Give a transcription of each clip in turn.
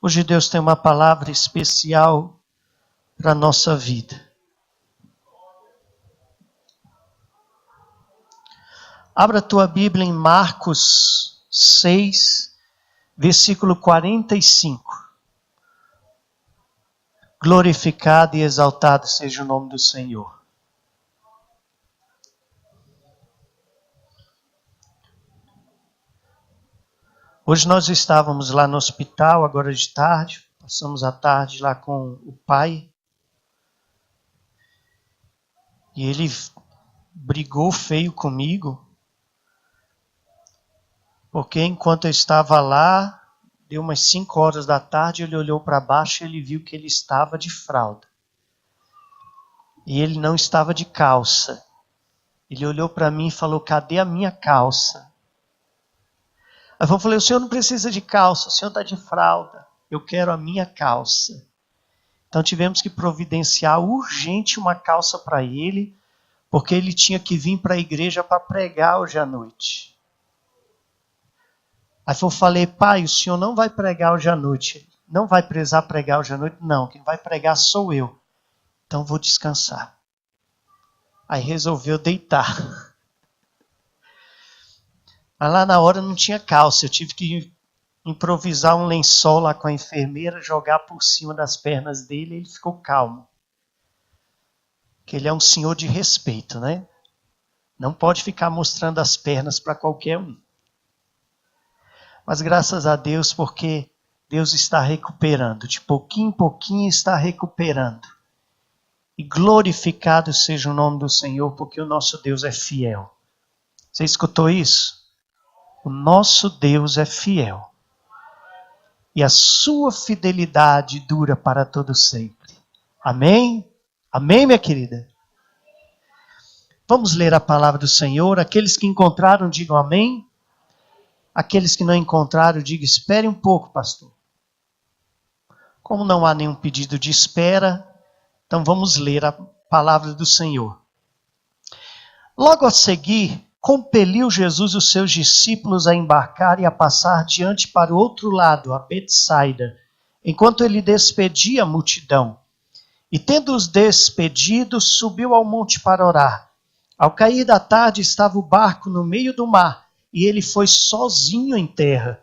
Hoje Deus tem uma palavra especial para a nossa vida. Abra a tua Bíblia em Marcos 6, versículo 45. Glorificado e exaltado seja o nome do Senhor. Hoje nós estávamos lá no hospital, agora de tarde, passamos a tarde lá com o pai. E ele brigou feio comigo, porque enquanto eu estava lá, deu umas 5 horas da tarde, ele olhou para baixo e ele viu que ele estava de fralda. E ele não estava de calça. Ele olhou para mim e falou: cadê a minha calça? Aí eu falei: o senhor não precisa de calça, o senhor está de fralda. Eu quero a minha calça. Então tivemos que providenciar urgente uma calça para ele, porque ele tinha que vir para a igreja para pregar hoje à noite. Aí eu falei: pai, o senhor não vai pregar hoje à noite. Não vai precisar pregar hoje à noite? Não, quem vai pregar sou eu. Então vou descansar. Aí resolveu deitar. Mas lá na hora não tinha calça, eu tive que improvisar um lençol lá com a enfermeira, jogar por cima das pernas dele e ele ficou calmo. Porque ele é um senhor de respeito, né? Não pode ficar mostrando as pernas para qualquer um. Mas graças a Deus, porque Deus está recuperando, de pouquinho em pouquinho está recuperando. E glorificado seja o nome do Senhor, porque o nosso Deus é fiel. Você escutou isso? O nosso Deus é fiel. E a sua fidelidade dura para todo sempre. Amém? Amém, minha querida? Vamos ler a palavra do Senhor. Aqueles que encontraram, digam amém. Aqueles que não encontraram, digam: espere um pouco, pastor. Como não há nenhum pedido de espera, então vamos ler a palavra do Senhor. Logo a seguir, compeliu Jesus os seus discípulos a embarcar e a passar diante para o outro lado, a Betsaida, enquanto ele despedia a multidão. E tendo-os despedido, subiu ao monte para orar. Ao cair da tarde estava o barco no meio do mar, e ele foi sozinho em terra.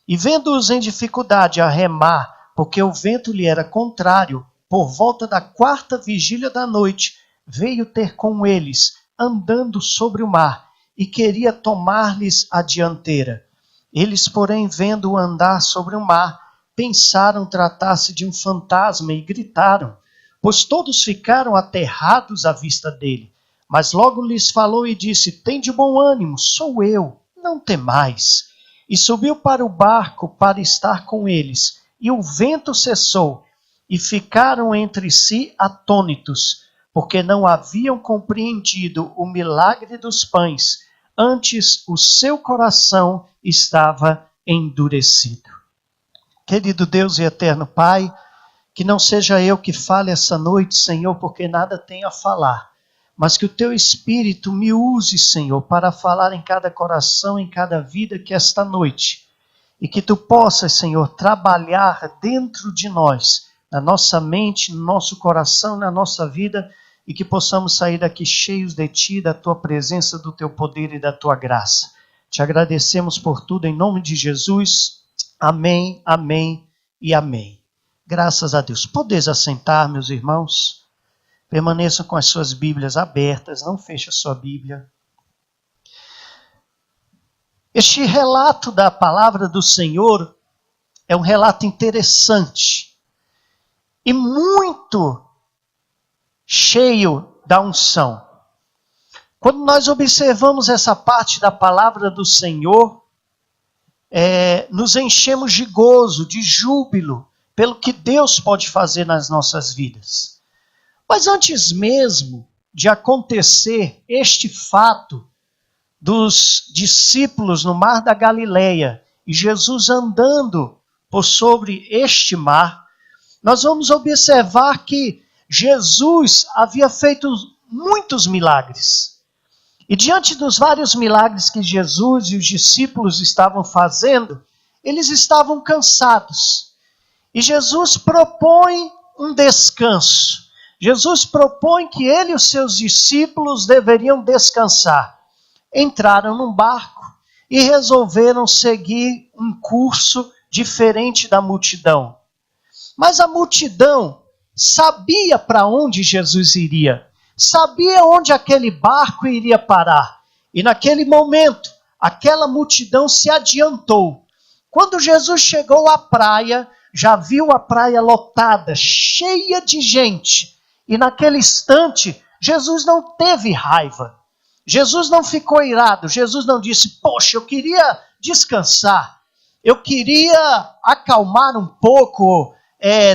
E vendo-os em dificuldade a remar, porque o vento lhe era contrário, por volta da 4ª vigília da noite, veio ter com eles, andando sobre o mar, e queria tomar-lhes a dianteira. Eles, porém, vendo-o andar sobre o mar, pensaram tratar-se de um fantasma e gritaram, pois todos ficaram aterrados à vista dele. Mas logo lhes falou e disse: tende bom ânimo, sou eu, não temais. E subiu para o barco para estar com eles, e o vento cessou, e ficaram entre si atônitos, porque não haviam compreendido o milagre dos pães, antes o seu coração estava endurecido. Querido Deus e eterno Pai, que não seja eu que fale essa noite, Senhor, porque nada tenho a falar, mas que o Teu Espírito me use, Senhor, para falar em cada coração, em cada vida que esta noite, e que Tu possas, Senhor, trabalhar dentro de nós, na nossa mente, no nosso coração, na nossa vida, e que possamos sair daqui cheios de Ti, da Tua presença, do Teu poder e da Tua graça. Te agradecemos por tudo, em nome de Jesus. Amém, amém e amém. Graças a Deus. Podeis assentar, meus irmãos. Permaneçam com as suas Bíblias abertas, não feche a sua Bíblia. Este relato da palavra do Senhor é um relato interessante e muito cheio da unção. Quando nós observamos essa parte da palavra do Senhor, nos enchemos de gozo, de júbilo, pelo que Deus pode fazer nas nossas vidas. Mas antes mesmo de acontecer este fato dos discípulos no mar da Galileia e Jesus andando por sobre este mar, nós vamos observar que Jesus havia feito muitos milagres. E diante dos vários milagres que Jesus e os discípulos estavam fazendo, eles estavam cansados. E Jesus propõe um descanso. Jesus propõe que ele e os seus discípulos deveriam descansar. Entraram num barco e resolveram seguir um curso diferente da multidão. Mas a multidão sabia para onde Jesus iria, sabia onde aquele barco iria parar. E naquele momento, aquela multidão se adiantou. Quando Jesus chegou à praia, já viu a praia lotada, cheia de gente. E naquele instante, Jesus não teve raiva. Jesus não ficou irado. Jesus não disse, poxa, eu queria descansar. Eu queria acalmar um pouco,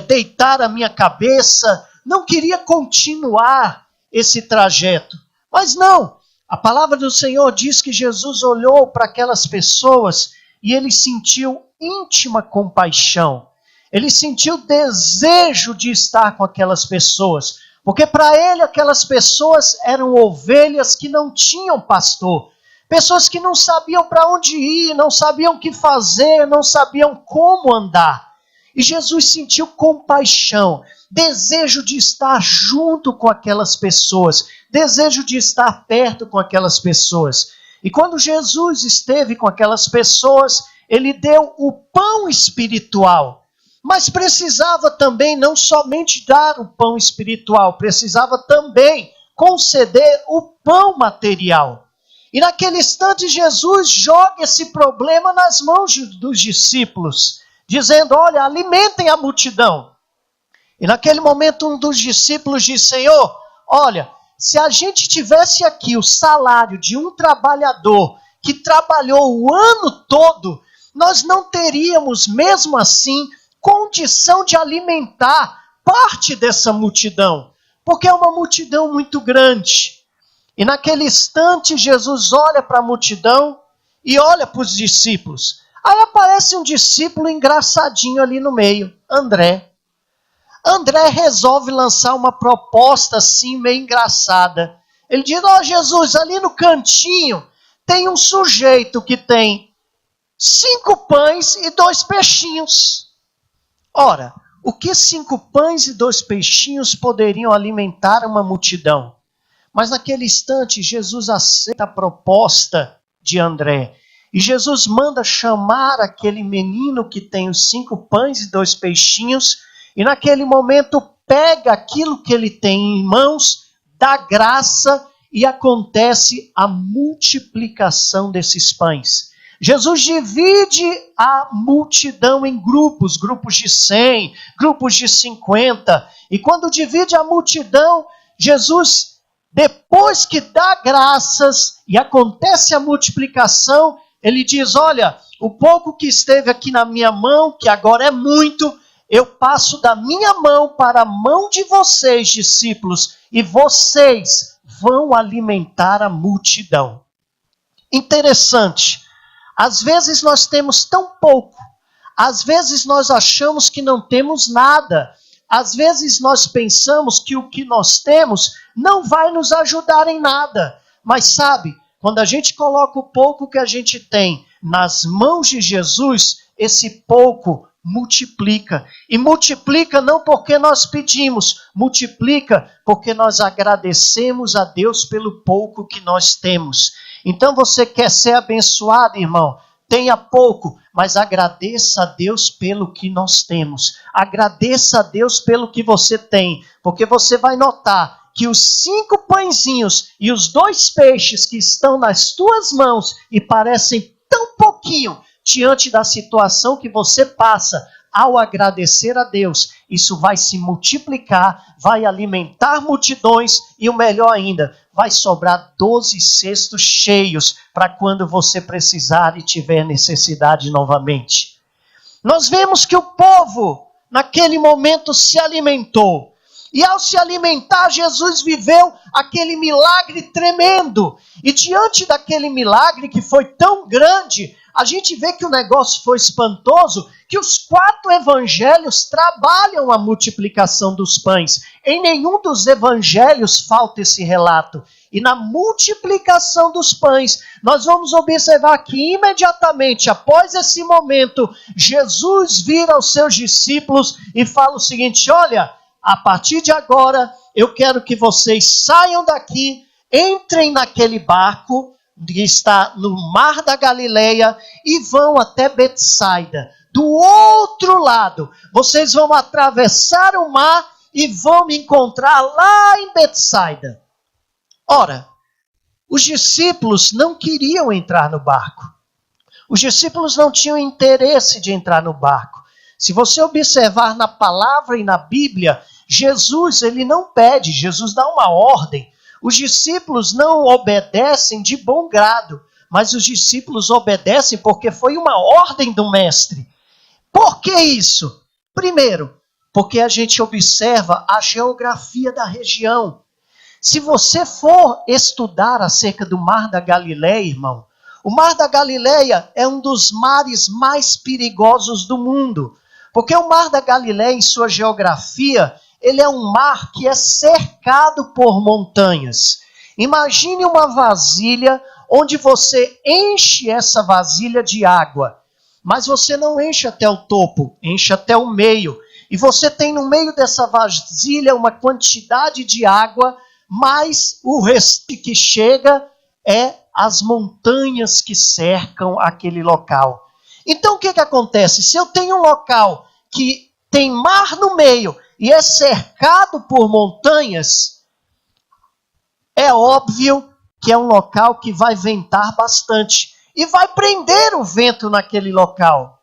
deitar a minha cabeça. Não queria continuar esse trajeto. Mas não. A palavra do Senhor diz que Jesus olhou para aquelas pessoas e ele sentiu íntima compaixão. Ele sentiu desejo de estar com aquelas pessoas, porque para ele aquelas pessoas eram ovelhas que não tinham pastor, pessoas que não sabiam para onde ir, não sabiam o que fazer, não sabiam como andar. E Jesus sentiu compaixão, desejo de estar junto com aquelas pessoas, desejo de estar perto com aquelas pessoas. E quando Jesus esteve com aquelas pessoas, ele deu o pão espiritual. Mas precisava também não somente dar o pão espiritual, precisava também conceder o pão material. E naquele instante Jesus joga esse problema nas mãos dos discípulos, dizendo, olha, alimentem a multidão. E naquele momento um dos discípulos disse, Senhor, olha, se a gente tivesse aqui o salário de um trabalhador que trabalhou o ano todo, nós não teríamos mesmo assim condição de alimentar parte dessa multidão, porque é uma multidão muito grande. E naquele instante Jesus olha para a multidão e olha para os discípulos. Aí aparece um discípulo engraçadinho ali no meio, André. André resolve lançar uma proposta assim meio engraçada. Ele diz, Jesus, ali no cantinho tem um sujeito que tem 5 pães e 2 peixinhos. Ora, o que 5 pães e 2 peixinhos poderiam alimentar uma multidão? Mas naquele instante, Jesus aceita a proposta de André. E Jesus manda chamar aquele menino que tem os 5 pães e 2 peixinhos. E naquele momento, pega aquilo que ele tem em mãos, dá graça e acontece a multiplicação desses pães. Jesus divide a multidão em grupos, grupos de 100, grupos de 50. E quando divide a multidão, Jesus, depois que dá graças e acontece a multiplicação, ele diz, olha, o pouco que esteve aqui na minha mão, que agora é muito, eu passo da minha mão para a mão de vocês, discípulos, e vocês vão alimentar a multidão. Interessante. Às vezes nós temos tão pouco, às vezes nós achamos que não temos nada, às vezes nós pensamos que o que nós temos não vai nos ajudar em nada. Mas sabe, quando a gente coloca o pouco que a gente tem nas mãos de Jesus, esse pouco multiplica. E multiplica não porque nós pedimos, multiplica porque nós agradecemos a Deus pelo pouco que nós temos. Então você quer ser abençoado, irmão? Tenha pouco, mas agradeça a Deus pelo que nós temos. Agradeça a Deus pelo que você tem, porque você vai notar que os 5 pãezinhos e os 2 peixes que estão nas tuas mãos e parecem tão pouquinho diante da situação que você passa, ao agradecer a Deus, isso vai se multiplicar, vai alimentar multidões e o melhor ainda, vai sobrar 12 cestos cheios para quando você precisar e tiver necessidade novamente. Nós vemos que o povo, naquele momento, se alimentou. E ao se alimentar, Jesus viveu aquele milagre tremendo. E diante daquele milagre que foi tão grande, a gente vê que o negócio foi espantoso, que os 4 evangelhos trabalham a multiplicação dos pães. Em nenhum dos evangelhos falta esse relato. e na multiplicação dos pães. Nós vamos observar que imediatamente após esse momento, Jesus vira aos seus discípulos e fala o seguinte: olha, a partir de agora, eu quero que vocês saiam daqui, entrem naquele barco que está no mar da Galileia e vão até Betsaida. Do outro lado, vocês vão atravessar o mar e vão me encontrar lá em Betsaida. Ora, os discípulos não queriam entrar no barco. Os discípulos não tinham interesse de entrar no barco. Se você observar na palavra e na Bíblia, Jesus, ele não pede, Jesus dá uma ordem. Os discípulos não obedecem de bom grado, mas os discípulos obedecem porque foi uma ordem do mestre. Por que isso? Primeiro, porque a gente observa a geografia da região. Se você for estudar acerca do Mar da Galileia, irmão, o Mar da Galileia é um dos mares mais perigosos do mundo. Porque o Mar da Galileia, em sua geografia, ele é um mar que é cercado por montanhas. Imagine uma vasilha onde você enche essa vasilha de água, mas você não enche até o topo, enche até o meio. E você tem no meio dessa vasilha uma quantidade de água, mas o resto que chega é as montanhas que cercam aquele local. Então o que acontece? Se eu tenho um local que tem mar no meio e é cercado por montanhas, é óbvio que é um local que vai ventar bastante e vai prender o vento naquele local.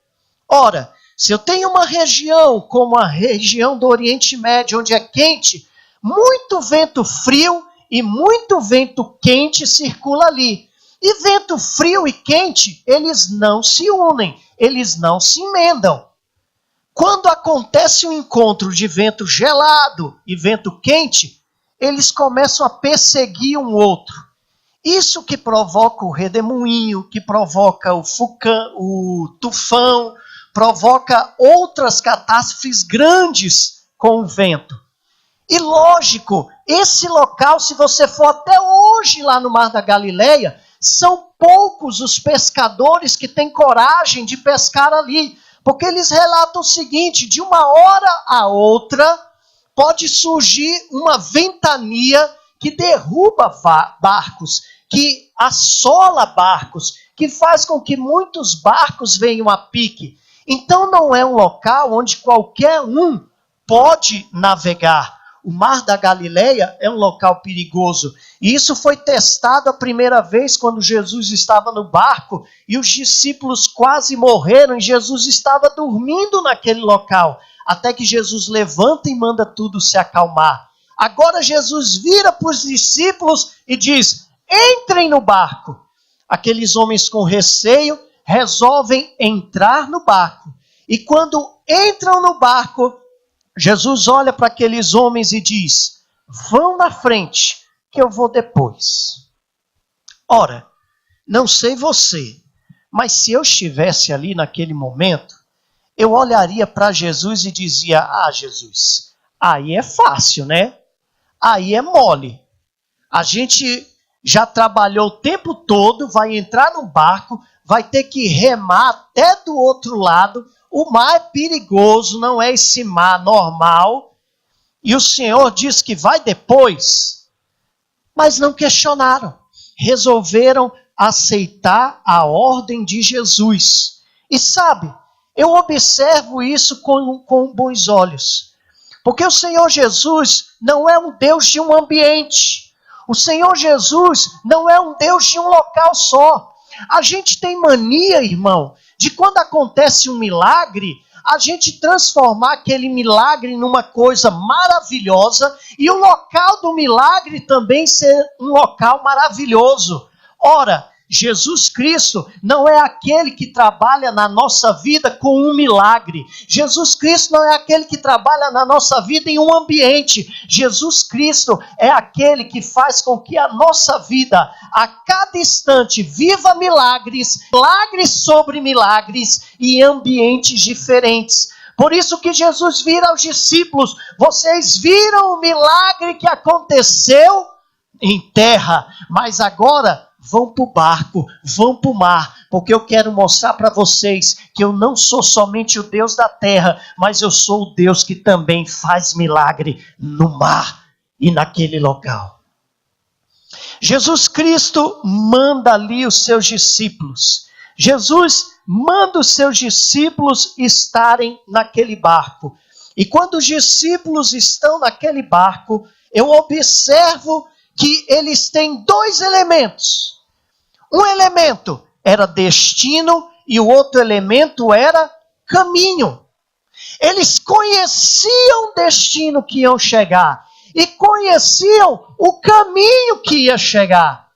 Ora, se eu tenho uma região como a região do Oriente Médio, onde é quente, muito vento frio e muito vento quente circula ali. E vento frio e quente, eles não se unem, eles não se emendam. Quando acontece um encontro de vento gelado e vento quente, eles começam a perseguir um outro. Isso que provoca o redemoinho, que provoca o tufão, provoca outras catástrofes grandes com o vento. E lógico, esse local, se você for até hoje lá no Mar da Galileia, são poucos os pescadores que têm coragem de pescar ali. Porque eles relatam o seguinte: de uma hora a outra pode surgir uma ventania que derruba barcos, que assola barcos, que faz com que muitos barcos venham a pique. Então não é um local onde qualquer um pode navegar. O Mar da Galileia é um local perigoso. E isso foi testado a primeira vez quando Jesus estava no barco e os discípulos quase morreram e Jesus estava dormindo naquele local. Até que Jesus levanta e manda tudo se acalmar. Agora Jesus vira para os discípulos e diz: entrem no barco. Aqueles homens com receio resolvem entrar no barco. E quando entram no barco, Jesus olha para aqueles homens e diz: vão na frente, que eu vou depois. Ora, não sei você, mas se eu estivesse ali naquele momento, eu olharia para Jesus e dizia: ah, Jesus, aí é fácil, né? Aí é mole. A gente já trabalhou o tempo todo, vai entrar no barco, vai ter que remar até do outro lado. O mar é perigoso, não é esse mar normal. E o Senhor diz que vai depois. Mas não questionaram. Resolveram aceitar a ordem de Jesus. E sabe, eu observo isso com bons olhos. Porque o Senhor Jesus não é um Deus de um ambiente. O Senhor Jesus não é um Deus de um local só. A gente tem mania, irmão, de quando acontece um milagre, a gente transformar aquele milagre numa coisa maravilhosa e o local do milagre também ser um local maravilhoso. Ora, Jesus Cristo não é aquele que trabalha na nossa vida com um milagre. Jesus Cristo não é aquele que trabalha na nossa vida em um ambiente. Jesus Cristo é aquele que faz com que a nossa vida, a cada instante, viva milagres, milagres sobre milagres e ambientes diferentes. Por isso que Jesus vira aos discípulos: vocês viram o milagre que aconteceu em terra, mas agora vão para o barco, vão para o mar, porque eu quero mostrar para vocês que eu não sou somente o Deus da terra, mas eu sou o Deus que também faz milagre no mar e naquele local. Jesus Cristo manda ali os seus discípulos. Jesus manda os seus discípulos estarem naquele barco. E quando os discípulos estão naquele barco, eu observo que eles têm dois elementos. Um elemento era destino e o outro elemento era caminho. Eles conheciam o destino que iam chegar e conheciam o caminho que ia chegar.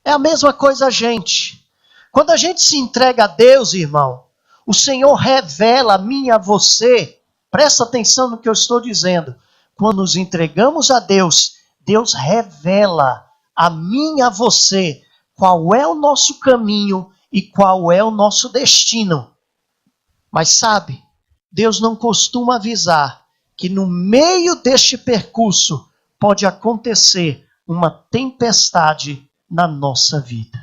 É a mesma coisa a gente. Quando a gente se entrega a Deus, irmão, o Senhor revela a mim e a você. Presta atenção no que eu estou dizendo. Quando nos entregamos a Deus, Deus revela a mim e a você qual é o nosso caminho e qual é o nosso destino. Mas sabe, Deus não costuma avisar que no meio deste percurso pode acontecer uma tempestade na nossa vida.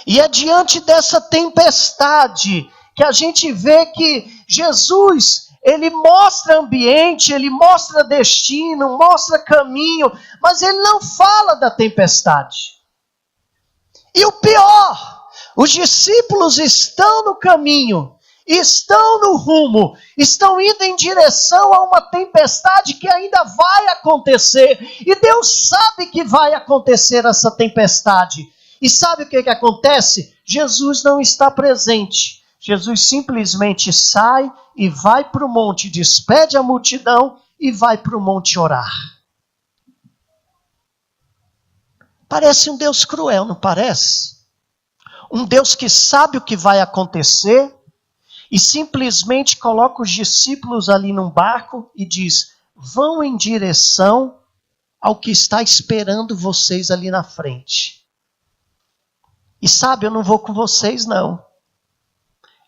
E é diante dessa tempestade que a gente vê que Jesus, ele mostra ambiente, ele mostra destino, mostra caminho, mas ele não fala da tempestade. E o pior, os discípulos estão no caminho, estão no rumo, estão indo em direção a uma tempestade que ainda vai acontecer. E Deus sabe que vai acontecer essa tempestade. E sabe o que acontece? Jesus não está presente. Jesus simplesmente sai e vai para o monte, despede a multidão e vai para o monte orar. Parece um Deus cruel, não parece? Um Deus que sabe o que vai acontecer e simplesmente coloca os discípulos ali num barco e diz: vão em direção ao que está esperando vocês ali na frente. E sabe, eu não vou com vocês não.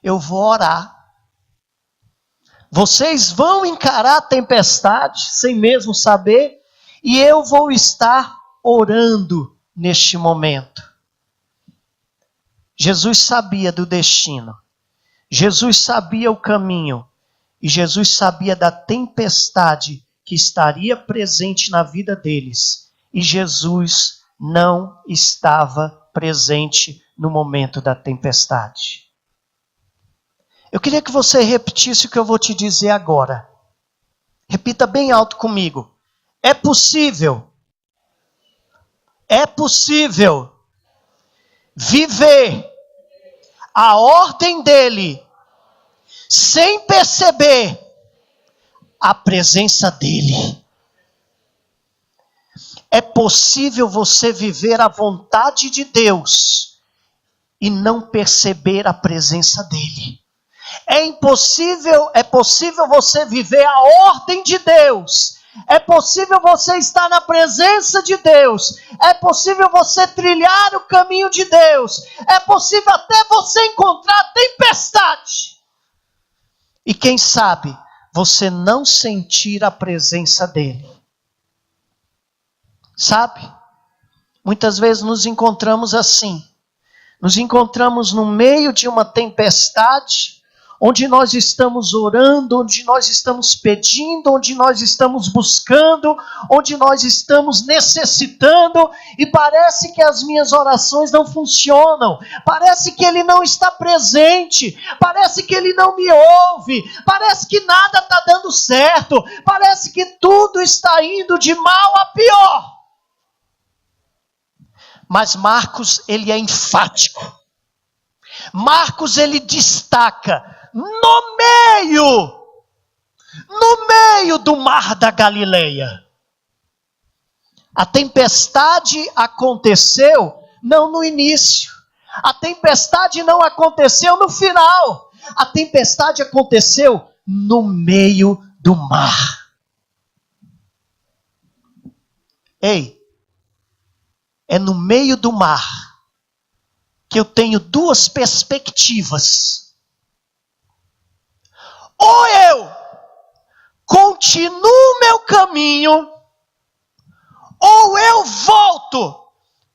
Eu vou orar. Vocês vão encarar a tempestade sem mesmo saber, e eu vou estar orando neste momento. Jesus sabia do destino. Jesus sabia o caminho. E Jesus sabia da tempestade que estaria presente na vida deles. E Jesus não estava presente no momento da tempestade. Eu queria que você repetisse o que eu vou te dizer agora. Repita bem alto comigo. É possível viver a ordem dele sem perceber a presença dele. É possível você viver a vontade de Deus e não perceber a presença dele. É possível você viver a ordem de Deus. É possível você estar na presença de Deus. É possível você trilhar o caminho de Deus. É possível até você encontrar tempestade. E quem sabe, você não sentir a presença dele. Sabe? Muitas vezes nos encontramos assim. Nos encontramos no meio de uma tempestade, onde nós estamos orando, onde nós estamos pedindo, onde nós estamos buscando, onde nós estamos necessitando, e parece que as minhas orações não funcionam, parece que ele não está presente, parece que ele não me ouve, parece que nada está dando certo, parece que tudo está indo de mal a pior. Mas Marcos, ele é enfático. Marcos, ele destaca no meio do mar da Galileia. A tempestade aconteceu não no início. A tempestade não aconteceu no final. A tempestade aconteceu no meio do mar. Ei, é no meio do mar que eu tenho duas perspectivas. Ou eu continuo meu caminho, ou ou eu volto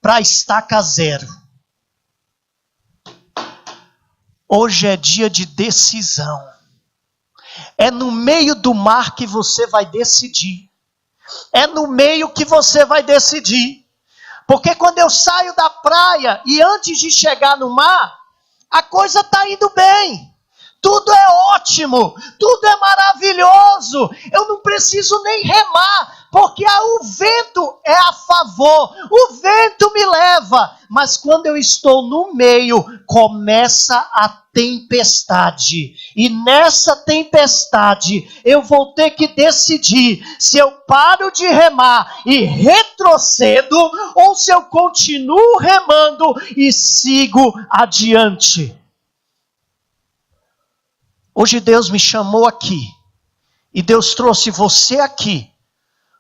para a estaca zero. Hoje é dia de decisão. É no meio do mar que você vai decidir. É no meio que você vai decidir. Porque quando eu saio da praia e antes de chegar no mar, a coisa está indo bem. Tudo é ótimo, tudo é maravilhoso. Eu não preciso nem remar, porque o vento é a favor. O vento me leva. Mas quando eu estou no meio, começa a tempestade. E nessa tempestade, eu vou ter que decidir se eu paro de remar e retrocedo, ou se eu continuo remando e sigo adiante. Hoje Deus me chamou aqui, e Deus trouxe você aqui,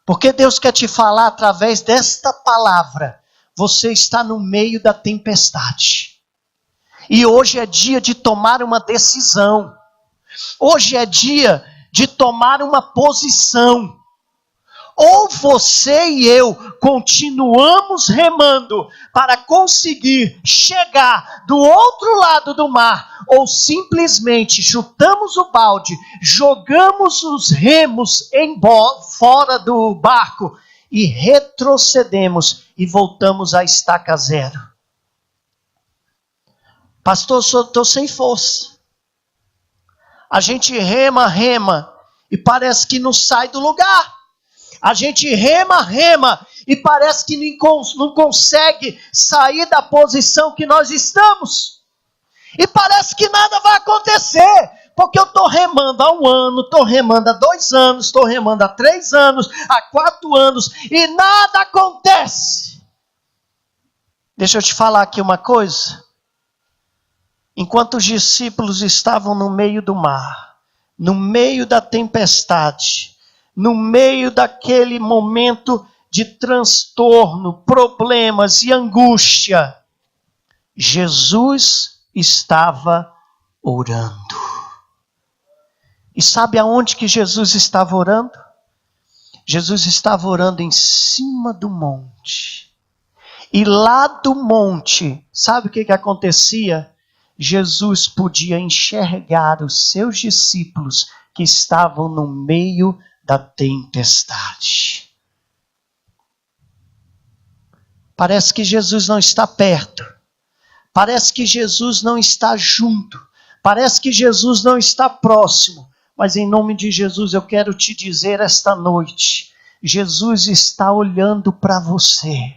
porque Deus quer te falar através desta palavra. Você está no meio da tempestade, e hoje é dia de tomar uma decisão, hoje é dia de tomar uma posição. Ou você e eu continuamos remando para conseguir chegar do outro lado do mar, ou simplesmente chutamos o balde, jogamos os remos fora do barco e retrocedemos e voltamos à estaca zero. Pastor, estou sem força. A gente rema e parece que não sai do lugar. A gente rema e parece que não consegue sair da posição que nós estamos. E parece que nada vai acontecer, porque eu estou remando há 1 ano, estou remando há 2 anos, estou remando há 3 anos, há 4 anos, e nada acontece. Deixa eu te falar aqui uma coisa. Enquanto os discípulos estavam no meio do mar, no meio da tempestade, no meio daquele momento de transtorno, problemas e angústia, Jesus estava orando. E sabe aonde que Jesus estava orando? Jesus estava orando em cima do monte. E lá do monte, sabe o que acontecia? Jesus podia enxergar os seus discípulos que estavam no meio da tempestade. Parece que Jesus não está perto. Parece que Jesus não está junto. Parece que Jesus não está próximo. Mas em nome de Jesus eu quero te dizer esta noite: Jesus está olhando para você.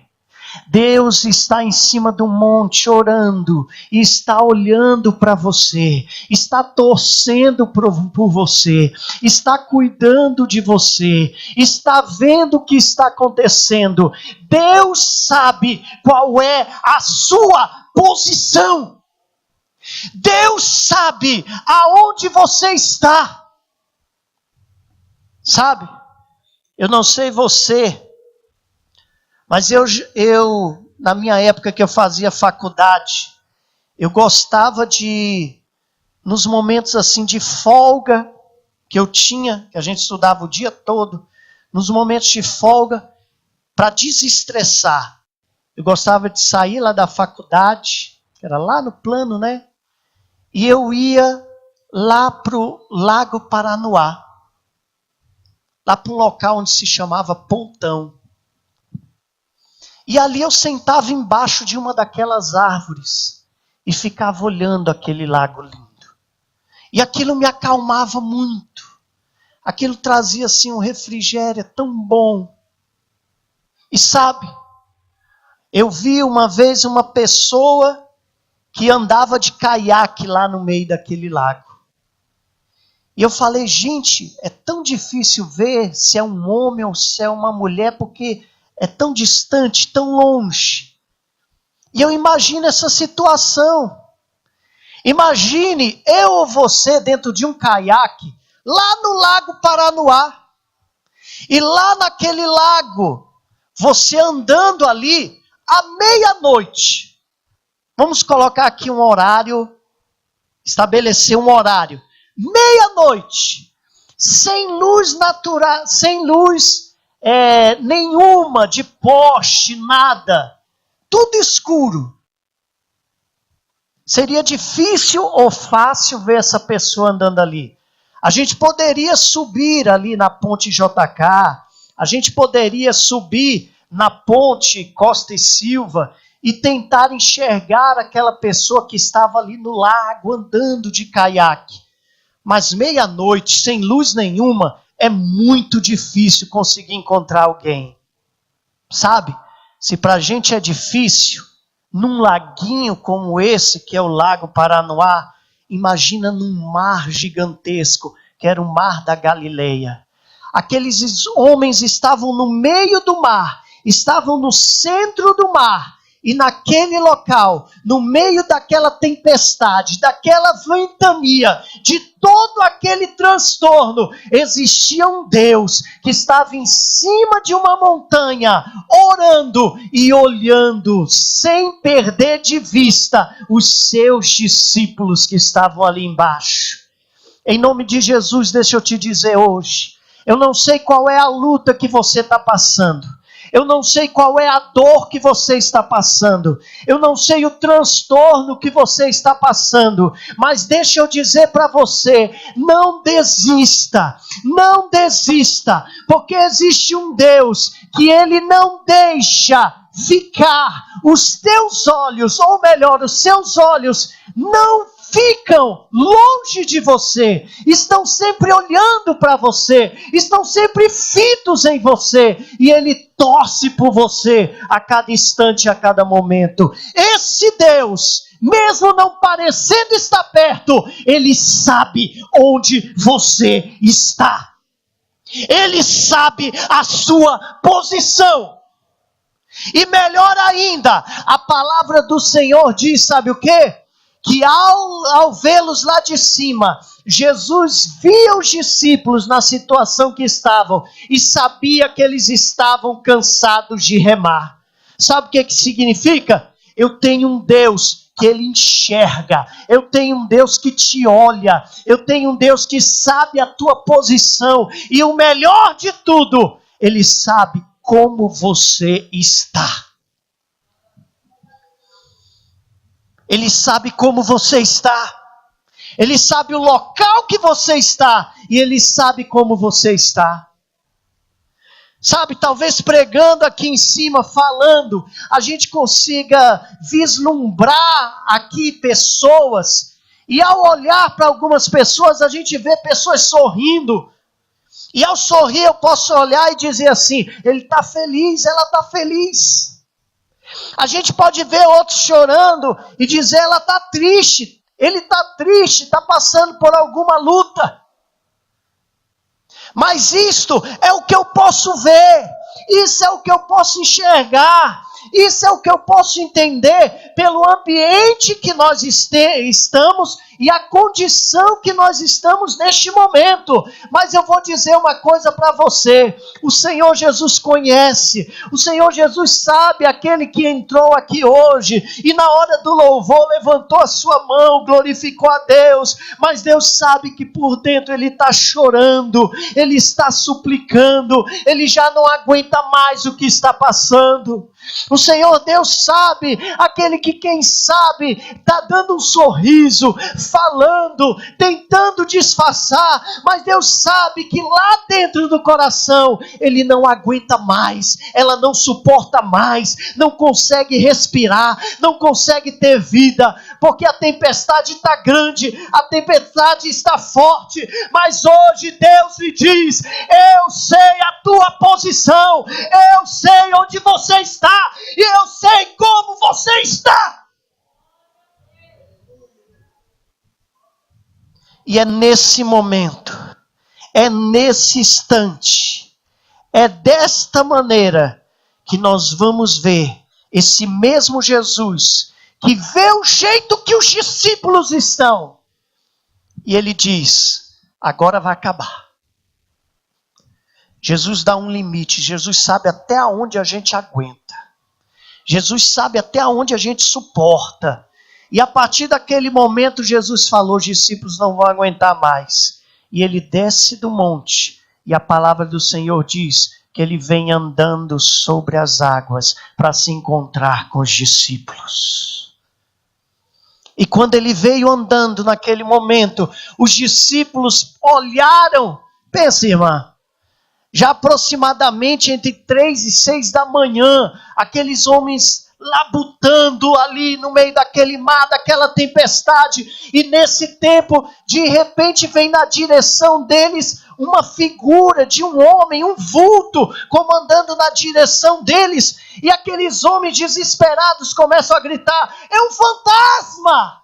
Deus está em cima do monte orando, e está olhando para você, está torcendo por você, está cuidando de você, está vendo o que está acontecendo. Deus sabe qual é a sua posição. Deus sabe aonde você está. Sabe? Eu não sei você, mas eu, na minha época que eu fazia faculdade, eu gostava de, nos momentos assim de folga que eu tinha, que a gente estudava o dia todo, nos momentos de folga, para desestressar, eu gostava de sair lá da faculdade, que era lá no plano, né? E eu ia lá para o Lago Paranoá, lá para um local onde se chamava Pontão. E ali eu sentava embaixo de uma daquelas árvores e ficava olhando aquele lago lindo. E aquilo me acalmava muito. Aquilo trazia assim um refrigério tão bom. E sabe, eu vi uma vez uma pessoa que andava de caiaque lá no meio daquele lago. E eu falei, gente, é tão difícil ver se é um homem ou se é uma mulher, porque é tão distante, tão longe. E eu imagino essa situação. Imagine eu ou você dentro de um caiaque, lá no Lago Paranoá. E lá naquele lago, você andando ali à meia-noite. Vamos colocar aqui um horário, estabelecer um horário. Meia-noite, sem luz natural, sem luz nenhuma de poste, nada. Tudo escuro. Seria difícil ou fácil ver essa pessoa andando ali? A gente poderia subir ali na ponte JK, a gente poderia subir na ponte Costa e Silva e tentar enxergar aquela pessoa que estava ali no lago andando de caiaque. Mas meia-noite, sem luz nenhuma, é muito difícil conseguir encontrar alguém. Sabe? Se para a gente é difícil, num laguinho como esse, que é o Lago Paranoá, imagina num mar gigantesco, que era o Mar da Galileia. Aqueles homens estavam no meio do mar, estavam no centro do mar, e naquele local, no meio daquela tempestade, daquela ventania, de todo aquele transtorno, existia um Deus que estava em cima de uma montanha, orando e olhando, sem perder de vista, os seus discípulos que estavam ali embaixo. Em nome de Jesus, deixa eu te dizer hoje, eu não sei qual é a luta que você está passando. Eu não sei qual é a dor que você está passando. Eu não sei o transtorno que você está passando. Mas deixa eu dizer para você, não desista. Não desista. Porque existe um Deus que Ele não deixa ficar os teus olhos, ou melhor, os seus olhos não ficam longe de você, estão sempre olhando para você, estão sempre fitos em você, e Ele torce por você a cada instante, a cada momento. Esse Deus, mesmo não parecendo estar perto, Ele sabe onde você está. Ele sabe a sua posição. E melhor ainda, a palavra do Senhor diz, sabe o quê? Que ao vê-los lá de cima, Jesus via os discípulos na situação que estavam e sabia que eles estavam cansados de remar. Sabe o que significa? Eu tenho um Deus que Ele enxerga, eu tenho um Deus que te olha, eu tenho um Deus que sabe a tua posição, e o melhor de tudo, Ele sabe como você está. Ele sabe como você está. Ele sabe o local que você está. E Ele sabe como você está. Sabe, talvez pregando aqui em cima, falando, a gente consiga vislumbrar aqui pessoas. E ao olhar para algumas pessoas, a gente vê pessoas sorrindo. E ao sorrir eu posso olhar e dizer assim, ele está feliz, ela está feliz. A gente pode ver outros chorando e dizer, ela está triste, ele está triste, está passando por alguma luta. Mas isto é o que eu posso ver, isso é o que eu posso enxergar, isso é o que eu posso entender pelo ambiente que nós estamos e a condição que nós estamos neste momento. Mas eu vou dizer uma coisa para você, o Senhor Jesus conhece, o Senhor Jesus sabe aquele que entrou aqui hoje e na hora do louvor levantou a sua mão, glorificou a Deus, mas Deus sabe que por dentro ele está chorando, ele está suplicando, ele já não aguenta mais o que está passando. O Senhor Deus sabe, aquele que quem sabe está dando um sorriso, falando, tentando disfarçar, mas Deus sabe que lá dentro do coração ele não aguenta mais, ela não suporta mais, não consegue respirar, não consegue ter vida, porque a tempestade está grande, a tempestade está forte, mas hoje Deus lhe diz, eu sei a tua posição, eu sei onde você está, e eu sei como você está. E é nesse momento, é nesse instante, é desta maneira que nós vamos ver esse mesmo Jesus, que vê o jeito que os discípulos estão, e ele diz, agora vai acabar. Jesus dá um limite, Jesus sabe até onde a gente aguenta. Jesus sabe até onde a gente suporta. E a partir daquele momento, Jesus falou, os discípulos não vão aguentar mais. E ele desce do monte. E a palavra do Senhor diz que ele vem andando sobre as águas para se encontrar com os discípulos. E quando ele veio andando naquele momento, os discípulos olharam, pensa, irmã, já aproximadamente entre 3 e 6 da manhã, aqueles homens labutando ali no meio daquele mar, daquela tempestade, e nesse tempo, de repente vem na direção deles uma figura de um homem, um vulto, como andando na direção deles, e aqueles homens desesperados começam a gritar: é um fantasma!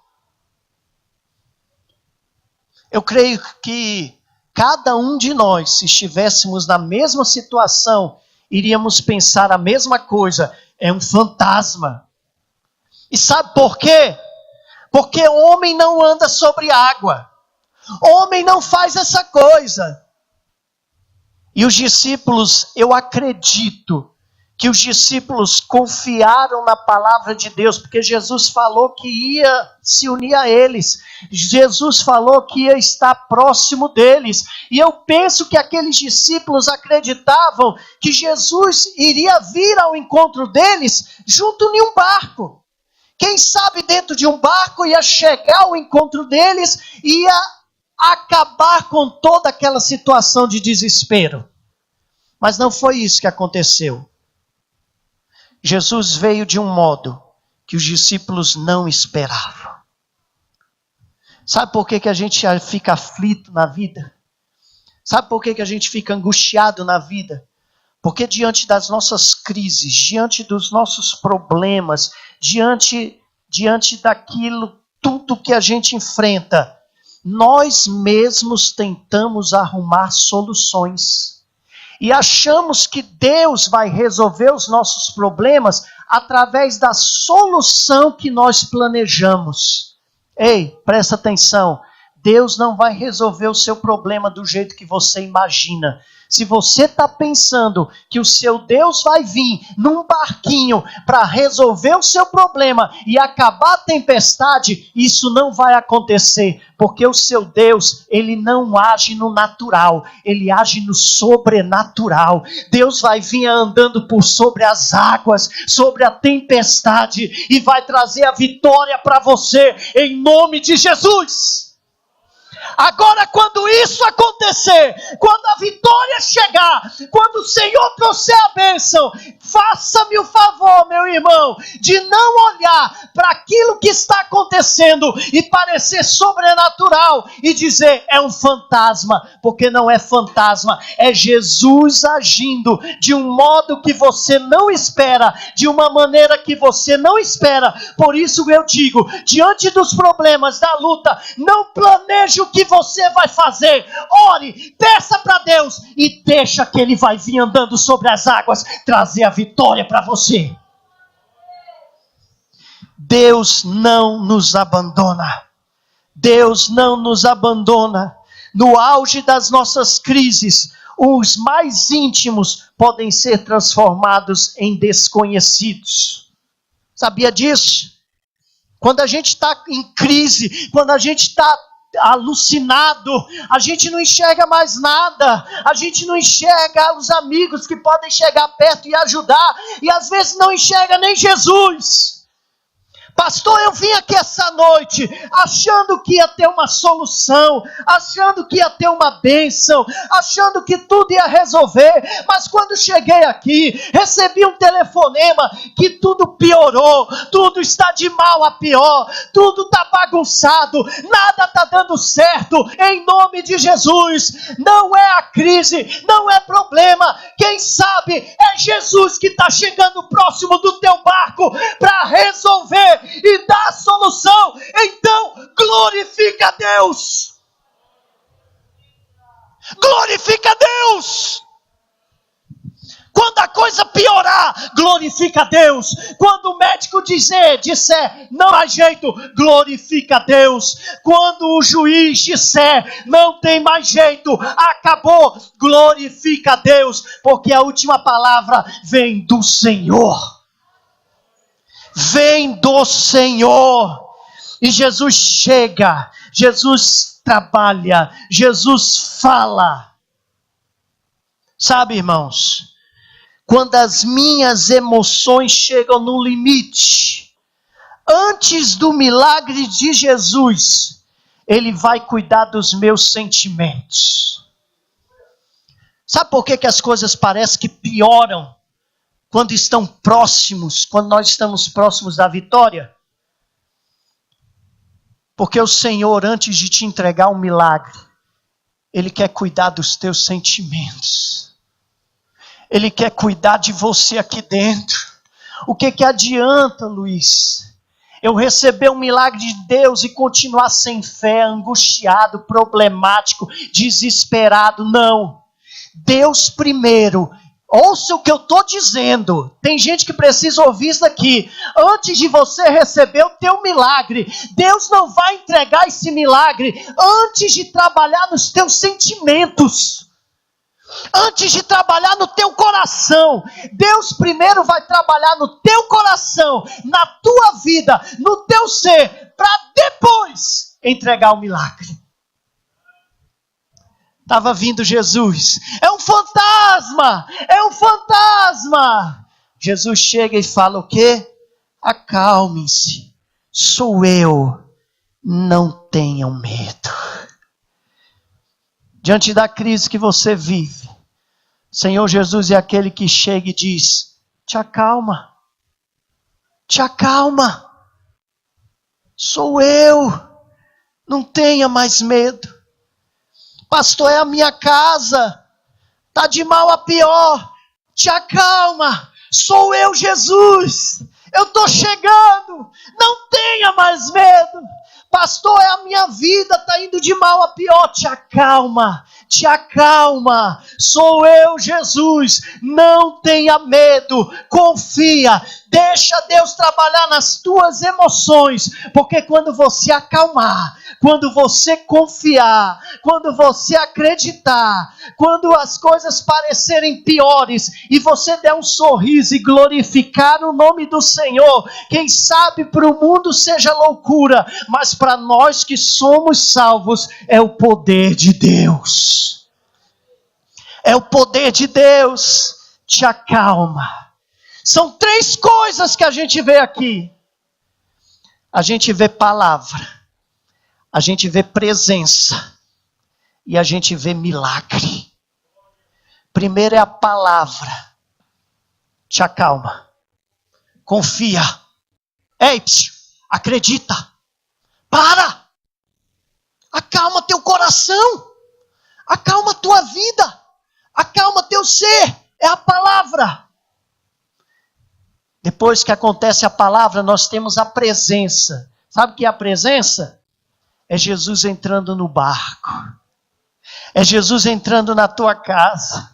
Eu creio que cada um de nós, se estivéssemos na mesma situação, iríamos pensar a mesma coisa: é um fantasma. E sabe por quê? Porque o homem não anda sobre água. O homem não faz essa coisa. E os discípulos, eu acredito que os discípulos confiaram na palavra de Deus, porque Jesus falou que ia se unir a eles. Jesus falou que ia estar próximo deles. E eu penso que aqueles discípulos acreditavam que Jesus iria vir ao encontro deles junto em um barco. Quem sabe dentro de um barco ia chegar ao encontro deles e ia acabar com toda aquela situação de desespero. Mas não foi isso que aconteceu. Jesus veio de um modo que os discípulos não esperavam. Sabe por que a gente fica aflito na vida? Sabe por que a gente fica angustiado na vida? Porque diante das nossas crises, diante dos nossos problemas, diante daquilo, tudo que a gente enfrenta, nós mesmos tentamos arrumar soluções. E achamos que Deus vai resolver os nossos problemas através da solução que nós planejamos. Ei, presta atenção. Deus não vai resolver o seu problema do jeito que você imagina. Se você está pensando que o seu Deus vai vir num barquinho para resolver o seu problema e acabar a tempestade, isso não vai acontecer. Porque o seu Deus, ele não age no natural, ele age no sobrenatural. Deus vai vir andando por sobre as águas, sobre a tempestade, e vai trazer a vitória para você, em nome de Jesus. Agora, quando isso acontecer, quando a vitória chegar, quando o Senhor trouxer a bênção, faça-me o favor, meu irmão, de não olhar para aquilo que está acontecendo e parecer sobrenatural e dizer: é um fantasma, porque não é fantasma, é Jesus agindo de um modo que você não espera, de uma maneira que você não espera. Por isso eu digo, diante dos problemas, da luta, não planeje o que você vai fazer. Ore, peça para Deus e deixa que Ele vai vir andando sobre as águas, trazer a vitória para você. Deus não nos abandona. Deus não nos abandona. No auge das nossas crises, os mais íntimos podem ser transformados em desconhecidos. Sabia disso? Quando a gente está em crise, quando a gente está alucinado, a gente não enxerga mais nada, a gente não enxerga os amigos que podem chegar perto e ajudar, e às vezes não enxerga nem Jesus. Pastor, eu vim aqui essa noite achando que ia ter uma solução, achando que ia ter uma bênção, achando que tudo ia resolver, mas quando cheguei aqui, recebi um telefonema que tudo piorou, tudo está de mal a pior, tudo está bagunçado, nada está dando certo. Em nome de Jesus, não é a crise, não é problema, quem sabe é Jesus que está chegando próximo do teu barco para resolver e dar a solução. Então glorifica a Deus, glorifica a Deus. Quando a coisa piorar, glorifica a Deus. Quando o médico disser não há jeito, glorifica a Deus. Quando o juiz disser não tem mais jeito, acabou, glorifica a Deus, porque a última palavra vem do Senhor. Vem do Senhor. E Jesus chega, Jesus trabalha, Jesus fala. Sabe, irmãos, quando as minhas emoções chegam no limite, antes do milagre de Jesus, Ele vai cuidar dos meus sentimentos. Sabe por que as coisas parecem que pioram quando estão próximos, quando nós estamos próximos da vitória? Porque o Senhor, antes de te entregar um milagre, Ele quer cuidar dos teus sentimentos. Ele quer cuidar de você aqui dentro. O que adianta, Luiz, eu receber um milagre de Deus e continuar sem fé, angustiado, problemático, desesperado? Não. Deus primeiro. Ouça o que eu estou dizendo. Tem gente que precisa ouvir isso aqui. Antes de você receber o teu milagre, Deus não vai entregar esse milagre antes de trabalhar nos teus sentimentos. Antes de trabalhar no teu coração. Deus primeiro vai trabalhar no teu coração, na tua vida, no teu ser, para depois entregar o milagre. Estava vindo Jesus. É um fantasma! É um fantasma! Jesus chega e fala o quê? Acalmem-se. Sou eu. Não tenham medo. Diante da crise que você vive, Senhor Jesus é aquele que chega e diz: te acalma. Te acalma. Sou eu. Não tenha mais medo. Pastor, é a minha casa, está de mal a pior, te acalma, sou eu, Jesus, eu estou chegando, não tenha mais medo. Pastor, é a minha vida, está indo de mal a pior, te acalma, sou eu, Jesus, não tenha medo, confia, deixa Deus trabalhar nas tuas emoções, porque quando você acalmar, quando você confiar, quando você acreditar, quando as coisas parecerem piores e você der um sorriso e glorificar o nome do Senhor, quem sabe para o mundo seja loucura, mas para nós que somos salvos é o poder de Deus. É o poder de Deus. Te acalma. São 3 coisas que a gente vê aqui. A gente vê palavra. A gente vê presença e a gente vê milagre. Primeiro é a palavra. Te acalma. Confia. Ei, acredita. Para. Acalma teu coração. Acalma tua vida. Acalma teu ser. É a palavra. Depois que acontece a palavra, nós temos a presença. Sabe o que é a presença? É Jesus entrando no barco. É Jesus entrando na tua casa.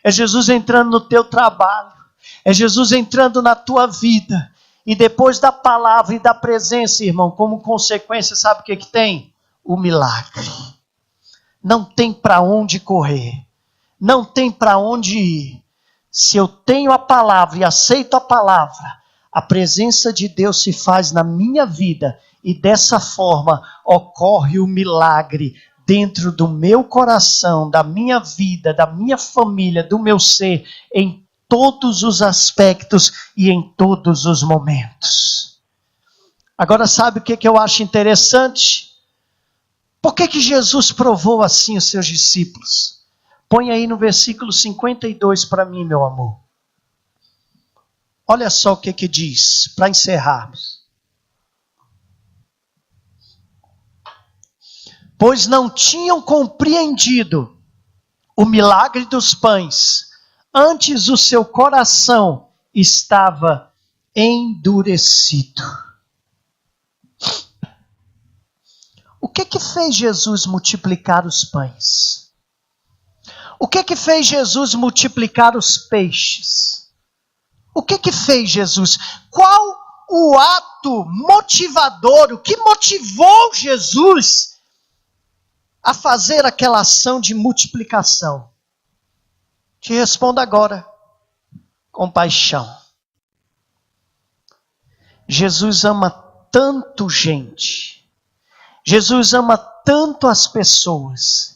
É Jesus entrando no teu trabalho. É Jesus entrando na tua vida. E depois da palavra e da presença, irmão, como consequência, sabe o que tem? O milagre. Não tem para onde correr. Não tem para onde ir. Se eu tenho a palavra e aceito a palavra, a presença de Deus se faz na minha vida. E dessa forma ocorre o milagre dentro do meu coração, da minha vida, da minha família, do meu ser, em todos os aspectos e em todos os momentos. Agora sabe o que eu acho interessante? Por que Jesus provou assim os seus discípulos? Põe aí no versículo 52 para mim, meu amor. Olha só o que diz, para encerrarmos. Pois não tinham compreendido o milagre dos pães, antes o seu coração estava endurecido. O que fez Jesus multiplicar os pães? O que fez Jesus multiplicar os peixes? O que fez Jesus? Qual o ato motivador, o que motivou Jesus a fazer aquela ação de multiplicação? Te respondo agora. Compaixão. Jesus ama tanto gente. Jesus ama tanto as pessoas.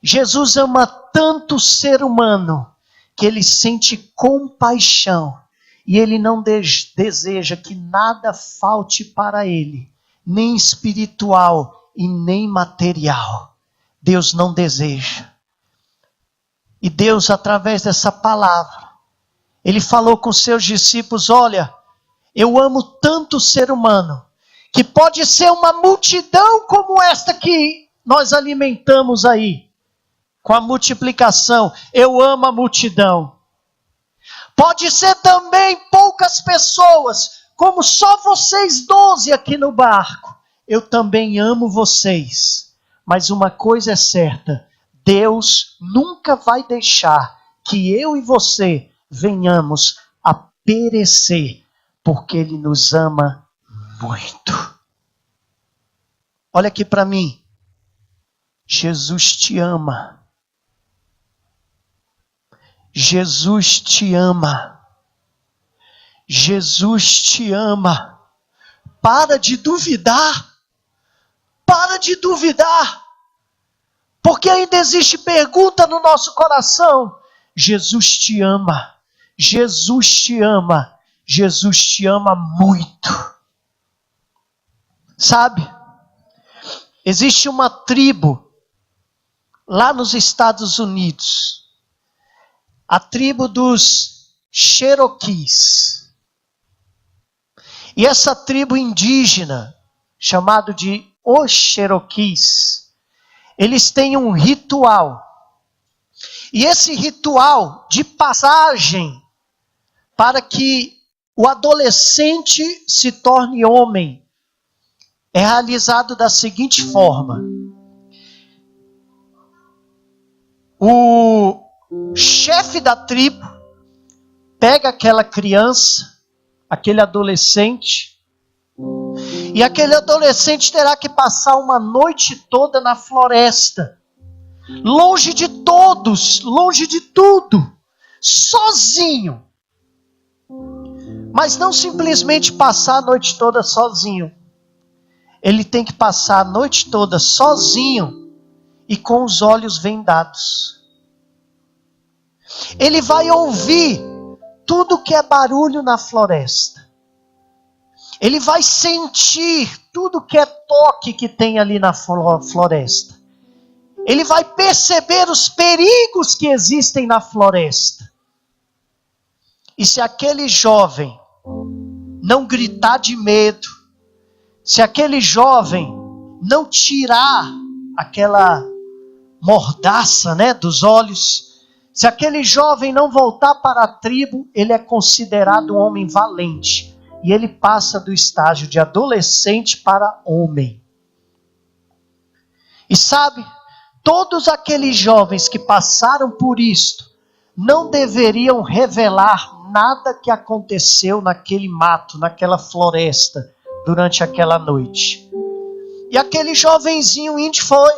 Jesus ama tanto o ser humano, que ele sente compaixão e ele não deseja que nada falte para ele, nem espiritual e nem material. Deus não deseja. E Deus, através dessa palavra, ele falou com seus discípulos: olha, eu amo tanto o ser humano, que pode ser uma multidão como esta que nós alimentamos aí, com a multiplicação. Eu amo a multidão. Pode ser também poucas pessoas, como só vocês 12 aqui no barco. Eu também amo vocês. Mas uma coisa é certa, Deus nunca vai deixar que eu e você venhamos a perecer, porque Ele nos ama muito. Olha aqui para mim. Jesus te ama. Jesus te ama. Jesus te ama. Para de duvidar. Para de duvidar. Porque ainda existe pergunta no nosso coração. Jesus te ama. Jesus te ama. Jesus te ama muito. Sabe? Existe uma tribo lá nos Estados Unidos. A tribo dos Cherokees. E essa tribo indígena, chamado de os Cherokees, eles têm um ritual. E esse ritual de passagem para que o adolescente se torne homem é realizado da seguinte forma. O chefe da tribo pega aquela criança, aquele adolescente, e aquele adolescente terá que passar uma noite toda na floresta, longe de todos, longe de tudo, sozinho. Mas não simplesmente passar a noite toda sozinho. Ele tem que passar a noite toda sozinho e com os olhos vendados. Ele vai ouvir tudo que é barulho na floresta. Ele vai sentir tudo que é toque que tem ali na floresta. Ele vai perceber os perigos que existem na floresta. E se aquele jovem não gritar de medo, se aquele jovem não tirar aquela mordaça, dos olhos, se aquele jovem não voltar para a tribo, ele é considerado um homem valente. E ele passa do estágio de adolescente para homem. E sabe, todos aqueles jovens que passaram por isto, não deveriam revelar nada que aconteceu naquele mato, naquela floresta, durante aquela noite. E aquele jovenzinho índio foi.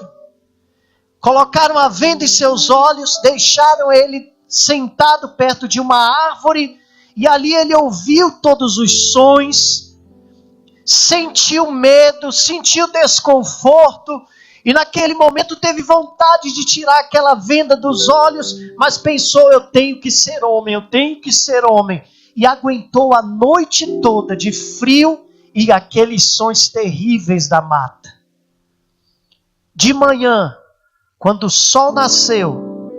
Colocaram a venda em seus olhos, deixaram ele sentado perto de uma árvore, e ali ele ouviu todos os sons, sentiu medo, sentiu desconforto, e naquele momento teve vontade de tirar aquela venda dos olhos, mas pensou: eu tenho que ser homem, eu tenho que ser homem. E aguentou a noite toda de frio e aqueles sons terríveis da mata. De manhã, quando o sol nasceu,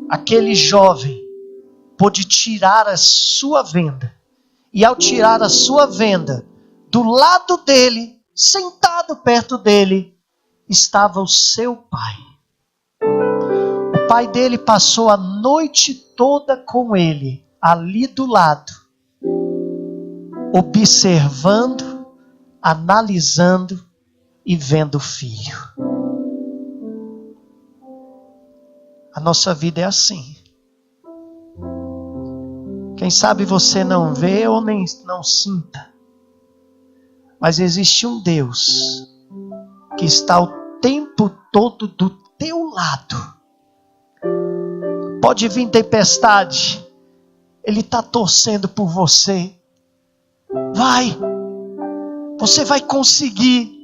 aquele jovem pôde tirar a sua venda. E ao tirar a sua venda, do lado dele, sentado perto dele, estava o seu pai. O pai dele passou a noite toda com ele, ali do lado, observando, analisando e vendo o filho. A nossa vida é assim. Quem sabe você não vê ou nem não sinta, mas existe um Deus que está o tempo todo do teu lado. Pode vir tempestade, Ele está torcendo por você. Vai, você vai conseguir.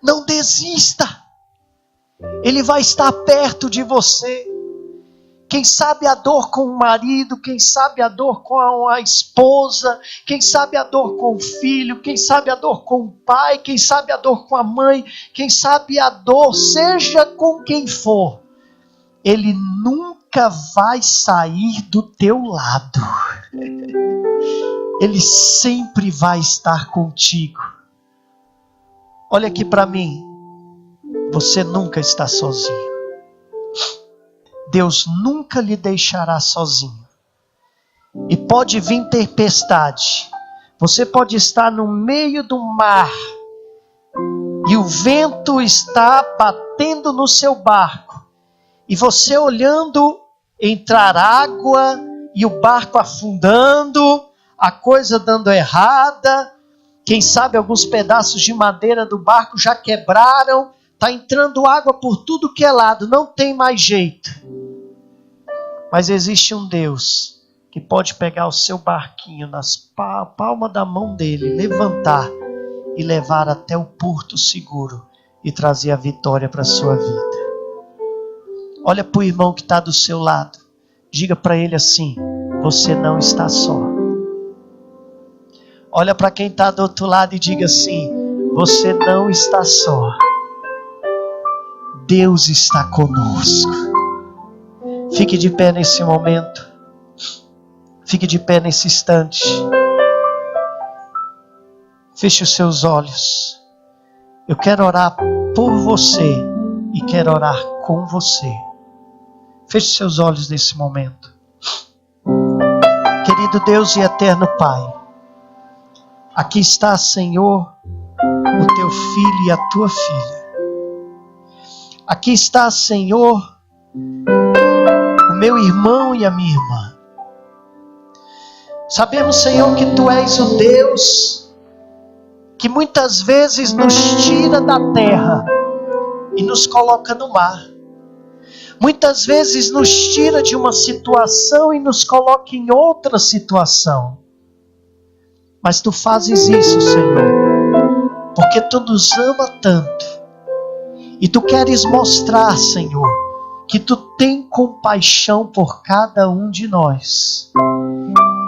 Não desista. Ele vai estar perto de você. Quem sabe a dor com o marido, quem sabe a dor com a esposa, quem sabe a dor com o filho, quem sabe a dor com o pai, quem sabe a dor com a mãe, quem sabe a dor, seja com quem for, ele nunca vai sair do teu lado. Ele sempre vai estar contigo. Olha aqui para mim, você nunca está sozinho. Deus nunca lhe deixará sozinho. E pode vir tempestade. Você pode estar no meio do mar e o vento está batendo no seu barco. E você olhando entrar água e o barco afundando, a coisa dando errada. Quem sabe alguns pedaços de madeira do barco já quebraram. Está entrando água por tudo que é lado, não tem mais jeito. Mas existe um Deus que pode pegar o seu barquinho nas palmas da mão dele, levantar e levar até o porto seguro e trazer a vitória para a sua vida. Olha para o irmão que está do seu lado. Diga para ele assim: você não está só. Olha para quem está do outro lado e diga assim: você não está só. Deus está conosco. Fique de pé nesse momento. Fique de pé nesse instante. Feche os seus olhos. Eu quero orar por você e quero orar com você. Feche os seus olhos nesse momento. Querido Deus e eterno Pai, aqui está, Senhor, o teu filho e a tua filha. Aqui está, Senhor, o meu irmão e a minha irmã. Sabemos, Senhor, que Tu és o Deus que muitas vezes nos tira da terra e nos coloca no mar. Muitas vezes nos tira de uma situação e nos coloca em outra situação. Mas Tu fazes isso, Senhor, porque Tu nos ama tanto. E Tu queres mostrar, Senhor, que Tu tem compaixão por cada um de nós.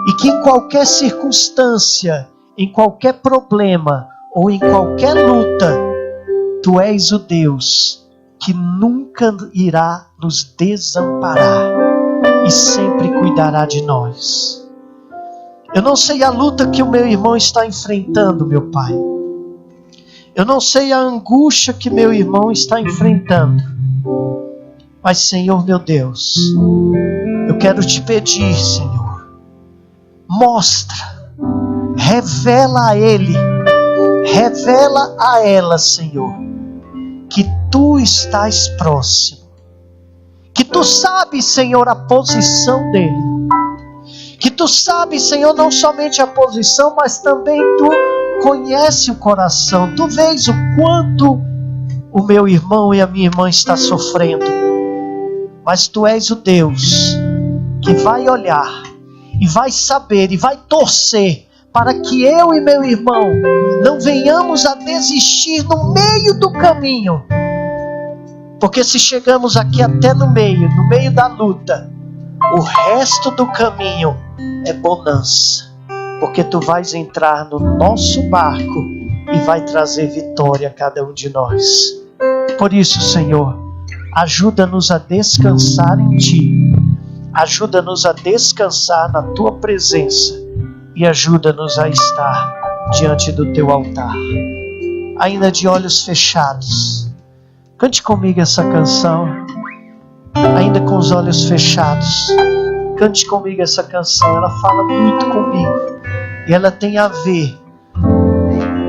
E que em qualquer circunstância, em qualquer problema ou em qualquer luta, Tu és o Deus que nunca irá nos desamparar e sempre cuidará de nós. Eu não sei a luta que o meu irmão está enfrentando, meu Pai. Eu não sei a angústia que meu irmão está enfrentando. Mas, Senhor meu Deus, eu quero te pedir, Senhor, mostra, revela a ele, revela a ela, Senhor, que Tu estás próximo. Que Tu sabes, Senhor, a posição dele. Que Tu sabes, Senhor, não somente a posição, mas também Tu conhece o coração. Tu vês o quanto o meu irmão e a minha irmã está sofrendo. Mas Tu és o Deus que vai olhar e vai saber e vai torcer para que eu e meu irmão não venhamos a desistir no meio do caminho. Porque se chegamos aqui até no meio da luta, o resto do caminho é bonança. Porque Tu vais entrar no nosso barco e vai trazer vitória a cada um de nós. Por isso, Senhor, ajuda-nos a descansar em Ti. Ajuda-nos a descansar na Tua presença. E ajuda-nos a estar diante do Teu altar. Ainda de olhos fechados, cante comigo essa canção. Ainda com os olhos fechados, cante comigo essa canção. Ela fala muito comigo. E ela tem a ver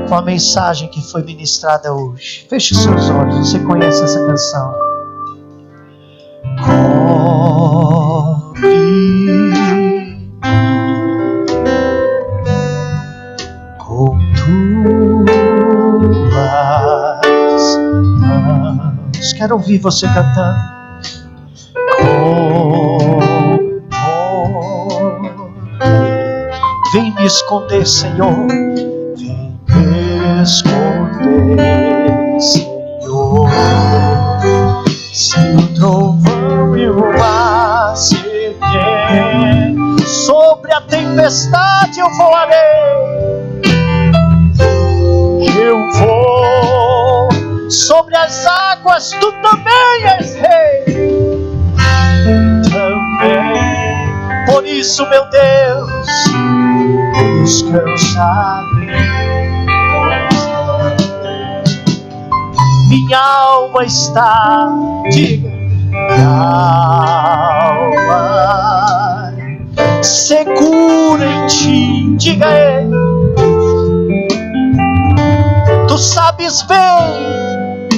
com a mensagem que foi ministrada hoje. Feche os seus olhos, você conhece essa canção. Cobre com Tuas mãos. Quero ouvir você cantando. Vem me esconder, Senhor. Vem me esconder, Senhor. Se o trovão e o mar se Sobre a tempestade eu voarei. Eu vou sobre as águas, tu também és rei. Também, por isso, meu Deus, descansarei. Minha alma está, diga, alma segura em ti, diga ele. Tu sabes bem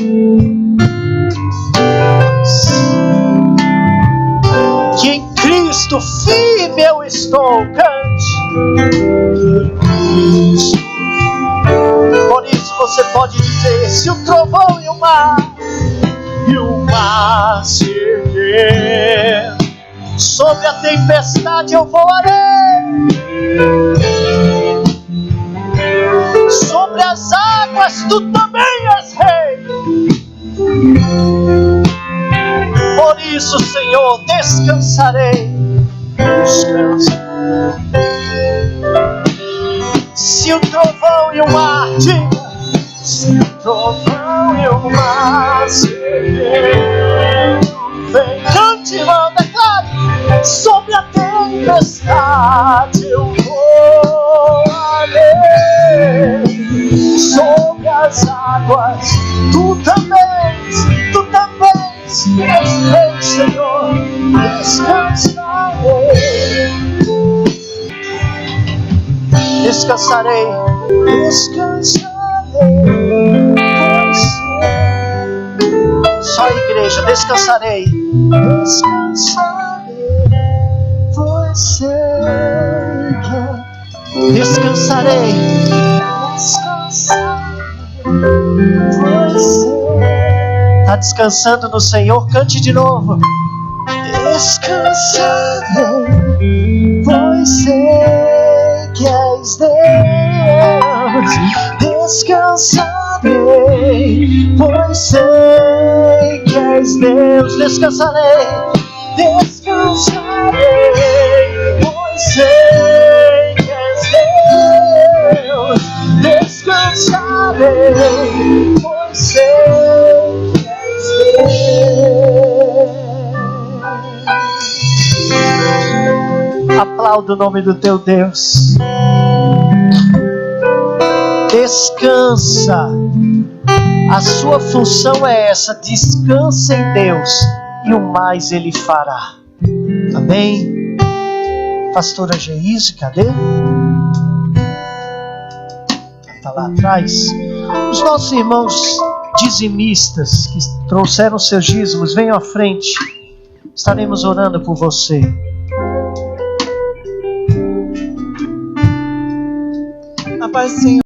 que em Cristo firme eu estou, cante. Por isso você pode dizer: se o trovão e o mar se erguer, sobre a tempestade eu voarei. Sobre as águas tu também és rei. Por isso, Senhor, descansarei. Se o trovão e o mar, diga, se o trovão e o mar se erguer, vem, cante, irmão, declare. Sobre a tempestade eu voarei. Sobre as águas tu também, és rei, Senhor, descansarei. Descansarei, só a igreja, descansarei. Descansarei. Está descansando no Senhor? Cante de novo. Descansarei, pois sei que és Deus. Descansarei, pois sei que és Deus. Descansarei, pois sei que és Deus. Descansarei, pois sei que és Deus. Aplauda o nome do teu Deus. Descansa. A sua função é essa: descansa em Deus e o mais Ele fará. Amém? Pastora Geise, cadê? Está lá atrás. Os nossos irmãos dizimistas que trouxeram seus dízimos, venham à frente. Estaremos orando por você. A paz do Senhor.